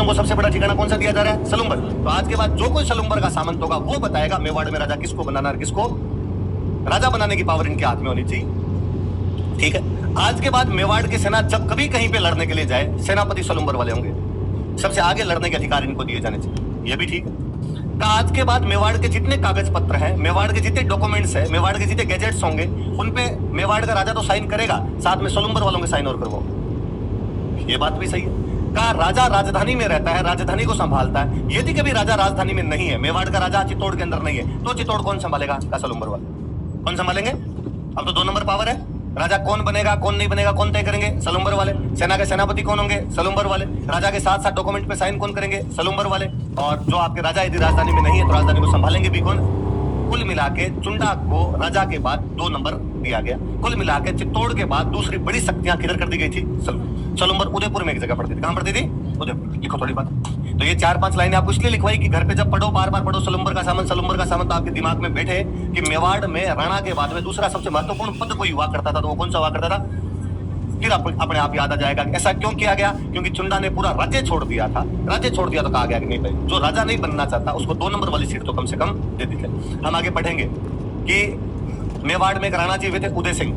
को सबसे बड़ा ठिकाना कौन सा दिया जा रहा है? सलुम्बर। तो आज के बाद जो कोई सलुम्बर का सामंत होगा वो बताएगा मेवाड़ में राजा किसको बनाना और किसको राजा बनाने की पावर इनके हाथ में होनी चाहिए। ठीक है, आज के बाद मेवाड़ की सेना जब कभी कहीं पे लड़ने के लिए जाए, सेनापति सलुम्बर वाले होंगे, सबसे आगे लड़ने के अधिकार इनको दिए जाने चाहिए। ये भी ठीक है। आज के बाद मेवाड़ के जितने कागज पत्र हैं, मेवाड़ के जितने डॉक्यूमेंट्स हैं, मेवाड़ के जितने गैजेट्स होंगे, उन पे मेवाड़ का राजा तो साइन करेगा, साथ में सलुम्बर वालों के साइन और करवाओ। ये बात भी सही है। का राजा राजधानी में रहता है, राजधानी को संभालता है। यदि कभी राजा राजधानी में नहीं है, मेवाड़ का राजा चित्तौड़ के अंदर नहीं है, तो चित्तौड़ कौन संभालेगा? का सलुम्बर वाले। कौन संभालेंगे? अब तो 2 नंबर पावर है। राजा कौन बनेगा कौन नहीं बनेगा कौन तय करेंगे? सलुम्बर वाले। सेना के सेनापति कौन होंगे? सलुम्बर वाले। राजा के साथ साथ डॉक्यूमेंट पे साइन कौन करेंगे? सलुम्बर वाले। और जो आपके राजा यदि राजधानी में नहीं है तो राजधानी को संभालेंगे भी कौन? कुल मिला के चुंडा को राजा के बाद 2 नंबर दिया गया। कुल मिला के चित्तौड़ के बाद दूसरी बड़ी शक्तियां किधर कर दी गई थी? सलुम्बर। उदयपुर में एक जगह पड़ती थी। कहां पड़ती थी? उदयपुर। लिखो थोड़ी बात। तो ये 4-5 लाइनें आपको इसलिए लिखवाई कि घर पे जब पढ़ो, बार बार पढ़ो सलुम्बर का सामंत, तो आपके दिमाग में बैठे कि मेवाड़ में राणा के बाद में दूसरा सबसे महत्वपूर्ण पद कोई हुआ करता था, तो वो कौन सा हुआ करता था? फिर अपने आप याद आ जाएगा कि ऐसा क्यों किया गया? क्योंकि चुंडा ने पूरा राज्य छोड़ दिया था। राज्य छोड़ दिया तो कहा गया कि नहीं भाई, जो राजा नहीं बनना चाहता उसको 2 नंबर वाली सीट तो कम से कम दे दी जाए। हम आगे पढ़ेंगे कि मेवाड़ में एक राणा जी हुए थे, उदय सिंह।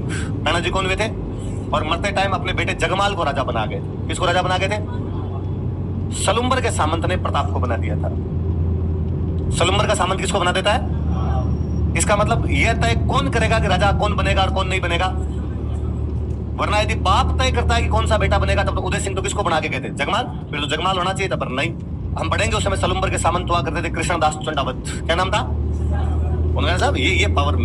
राणा जी कौन हुए थे? और मरते टाइम अपने बेटे जगमाल को राजा बना गए। किसको राजा बना गए थे? सलुम्बर के सामंत ने प्रताप को बना दिया था। सलुम्बर का सामंत किसको बना देता है? इसका मतलब यह तय कौन करेगा कि राजा कौन बनेगा और कौन नहीं बनेगा? वरना यदि बाप तय करता है कि कौन सा बेटा बनेगा, तब तो उदय सिंह तो किसको बना के गए थे? जगमाल। फिर तो जगमाल होना चाहिए था, पर नहीं। हम पढ़ेंगे उस समय सलुम्बर के सामंत हुआ करते थे कृष्णदास चंडावत। क्या नाम था उनका? साहब ये पावर